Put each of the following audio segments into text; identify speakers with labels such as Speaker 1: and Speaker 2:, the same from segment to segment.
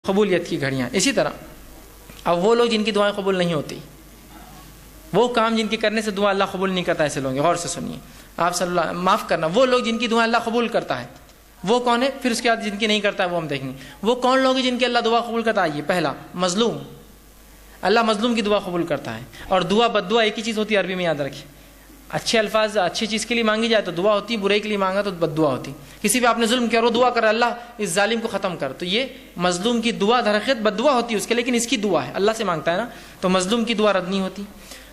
Speaker 1: قبولیت کی گھڑیاں. اسی طرح اب وہ لوگ جن کی دعائیں قبول نہیں ہوتی، وہ کام جن کے کرنے سے دعا اللہ قبول نہیں کرتا، ایسے لوگ غور سے سنیے. آپ صلی اللہ معاف کرنا، وہ لوگ جن کی دعائیں اللہ قبول کرتا ہے وہ کون ہے؟ پھر اس کے بعد جن کی نہیں کرتا ہے وہ ہم دیکھیں گے. وہ کون لوگ ہیں جن کی اللہ دعا قبول کرتا ہے؟ یہ پہلا مظلوم. اللہ مظلوم کی دعا قبول کرتا ہے. اور دعا بد دعا ایک ہی چیز ہوتی ہے، عربی میں یاد رکھیے. اچھے الفاظ اچھی چیز کے لیے مانگی جائے تو دعا ہوتی ہے، برے کے لیے مانگا تو بد دعا ہوتی. کسی پہ آپ نے ظلم کیا اور وہ دعا کر اللہ اس ظالم کو ختم کر، تو یہ مظلوم کی دعا درخت بد دعا ہوتی ہے اس کے، لیکن اس کی دعا ہے اللہ سے مانگتا ہے نا، تو مظلوم کی دعا رد نہیں ہوتی.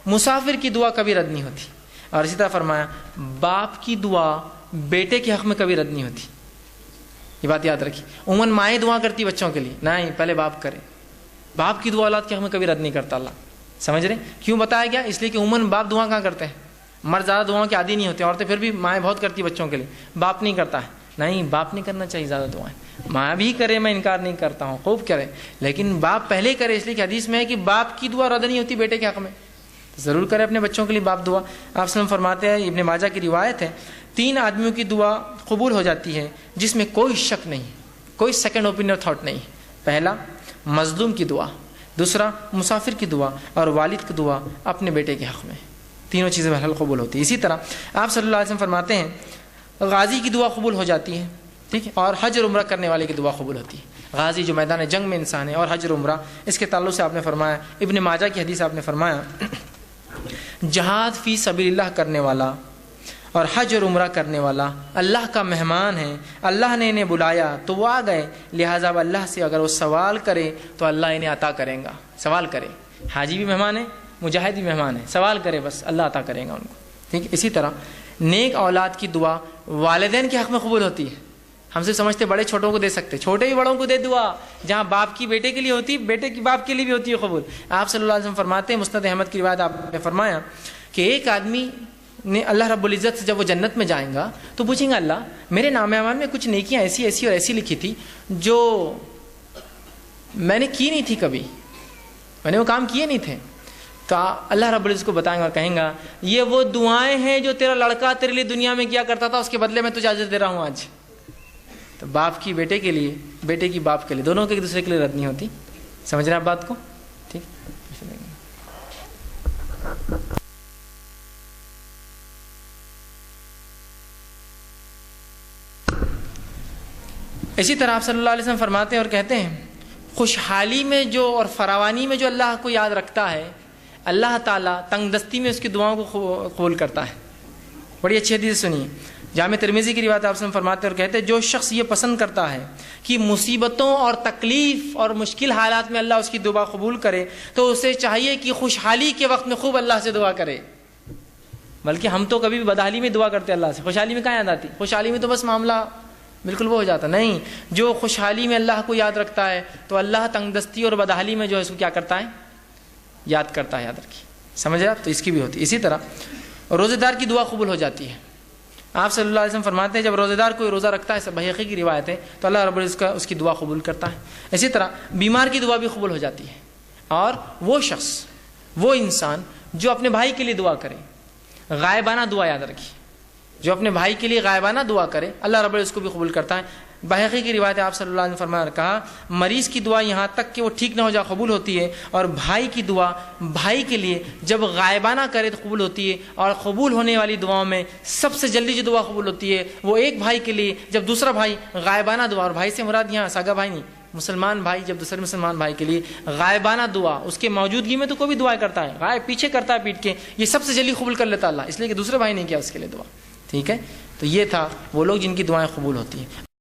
Speaker 1: مسافر کی دعا کبھی رد نہیں ہوتی. اور اسی طرح فرمایا باپ کی دعا بیٹے کے حق میں کبھی رد نہیں ہوتی. یہ بات یاد رکھیے. عموماً مائیں دعا کرتی بچوں کے لیے، نہیں پہلے باپ کرے. باپ کی دعا اولاد کے حق میں کبھی رد نہیں کرتا اللہ. سمجھ رہے کیوں بتایا گیا؟ اس لیے کہ عموماً باپ دعا کہاں کرتے ہیں؟ مرد زیادہ دعاؤں کے عادی نہیں ہوتے، عورتیں پھر بھی مائیں بہت کرتی بچوں کے لیے، باپ نہیں کرتا ہے. نہیں، باپ نہیں کرنا چاہیے زیادہ دعائیں. ماں بھی کرے، میں انکار نہیں کرتا ہوں، خوب کرے، لیکن باپ پہلے کرے. اس لیے کہ حدیث میں ہے کہ باپ کی دعا رد نہیں ہوتی بیٹے کے حق میں. ضرور کرے اپنے بچوں کے لیے باپ دعا. آپ وسلم فرماتے ہیں، ابن ماجہ کی روایت ہے، 3 آدمیوں کی دعا قبول ہو جاتی ہے جس میں کوئی شک نہیں، کوئی سیکنڈ اوپینین اور تھاٹ نہیں. پہلا مظلوم کی دعا، دوسرا مسافر کی دعا، اور والد کی دعا اپنے بیٹے کے حق میں. تینوں چیزیں بہرحال قبول ہوتی ہے. اسی طرح آپ صلی اللہ علیہ وسلم فرماتے ہیں غازی کی دعا قبول ہو جاتی ہے، ٹھیک ہے، اور حج اور عمرہ کرنے والے کی دعا قبول ہوتی ہے. غازی جو میدان جنگ میں انسان ہے، اور حج اور عمرہ، اس کے تعلق سے آپ نے فرمایا، ابن ماجہ کی حدیث آپ نے فرمایا جہاد فی سبیل اللہ کرنے والا اور حج اور عمرہ کرنے والا اللہ کا مہمان ہے. اللہ نے انہیں بلایا تو وہ آ گئے، لہٰذا اللہ سے اگر وہ سوال کرے تو اللہ انہیں عطا کرے گا. سوال کرے، حاجی بھی مہمان ہے، مجاہد بھی مہمان ہے، سوال کرے بس اللہ عطا کرے گا ان کو. ٹھیک ہے. اسی طرح نیک اولاد کی دعا والدین کے حق میں قبول ہوتی ہے. ہم سے سمجھتے بڑے چھوٹوں کو دے سکتے، چھوٹے بھی بڑوں کو دے دعا. جہاں باپ کی بیٹے کے لیے ہوتی ہے، بیٹے کی باپ کے لیے بھی ہوتی ہے قبول. آپ صلی اللہ علیہ وسلم فرماتے ہیں، مسند احمد کی روایت آپ نے فرمایا کہ ایک آدمی نے اللہ رب العزت سے جب وہ جنت میں جائیں گا تو پوچھیں گا اللہ میرے نام اعمال میں کچھ نیکیاں ایسی ایسی اور ایسی لکھی تھی جو میں نے کی نہیں تھی، کبھی میں نے وہ کام کیے نہیں تھے. تو اللہ رب العزت کو بتائیں گا اور کہیں گا یہ وہ دعائیں ہیں جو تیرا لڑکا تیرے لیے دنیا میں کیا کرتا تھا، اس کے بدلے میں تجھے اجر دے رہا ہوں آج. تو باپ کی بیٹے کے لیے، بیٹے کی باپ کے لیے، دونوں کے ایک دوسرے کے لیے رد نہیں ہوتی. سمجھ رہے ہیں آپ بات کو؟ ٹھیک. اسی طرح آپ صلی اللہ علیہ وسلم فرماتے ہیں اور کہتے ہیں خوشحالی میں جو اور فراوانی میں جو اللہ کو یاد رکھتا ہے، اللہ تعالیٰ تنگ دستی میں اس کی دعاؤں کو قبول کرتا ہے. بڑی اچھی حدیث سنیے، جامع ترمذی کی روایت آپ سے فرماتے ہیں اور کہتے ہیں جو شخص یہ پسند کرتا ہے کہ مصیبتوں اور تکلیف اور مشکل حالات میں اللہ اس کی دعا قبول کرے تو اسے چاہیے کہ خوشحالی کے وقت میں خوب اللہ سے دعا کرے. بلکہ ہم تو کبھی بھی بدحالی میں دعا کرتے اللہ سے، خوشحالی میں کہاں یاد آتی؟ خوشحالی میں تو بس معاملہ بالکل وہ ہو جاتا. نہیں، جو خوشحالی میں اللہ کو یاد رکھتا ہے تو اللہ تنگ دستی اور بدحالی میں جو ہے اس کو کیا کرتا ہے؟ یاد کرتا ہے. یاد رکھیے. سمجھ رہے آپ؟ تو اس کی بھی ہوتی ہے. اسی طرح روزے دار کی دعا قبول ہو جاتی ہے. آپ صلی اللہ علیہ وسلم فرماتے ہیں جب روزے دار کوئی روزہ رکھتا ہے، بحقی کی روایت ہے، تو اللہ رب العزت اس کی دعا قبول کرتا ہے. اسی طرح بیمار کی دعا بھی قبول ہو جاتی ہے. اور وہ شخص، وہ انسان جو اپنے بھائی کے لیے دعا کرے، غائبانہ دعا، یاد رکھیے، جو اپنے بھائی کے لیے غائبانہ دعا کرے اللہ رب العزت کو بھی قبول کرتا ہے. بحقی کی روایت ہے، آپ صلی اللہ علیہ وسلم فرمایا اور کہا مریض کی دعا یہاں تک کہ وہ ٹھیک نہ ہو جائے قبول ہوتی ہے، اور بھائی کی دعا بھائی کے لیے جب غائبانہ کرے تو قبول ہوتی ہے. اور قبول ہونے والی دعاؤں میں سب سے جلدی جو دعا قبول ہوتی ہے وہ ایک بھائی کے لیے جب دوسرا بھائی غائبانہ دعا، اور بھائی سے مراد یہاں سگا بھائی نہیں، مسلمان بھائی جب دوسرے مسلمان بھائی کے لیے غائبانہ دعا، اس کے موجودگی میں تو کوئی بھی دعائیں کرتا ہے، غائب پیچھے کرتا ہے پیٹ کے، یہ سب سے جلدی قبول کر لیتا اللہ، اس لیے کہ دوسرے بھائی نے کیا اس کے لیے دعا. ٹھیک ہے. تو یہ تھا وہ لوگ جن کی دعائیں قبول ہوتی ہیں.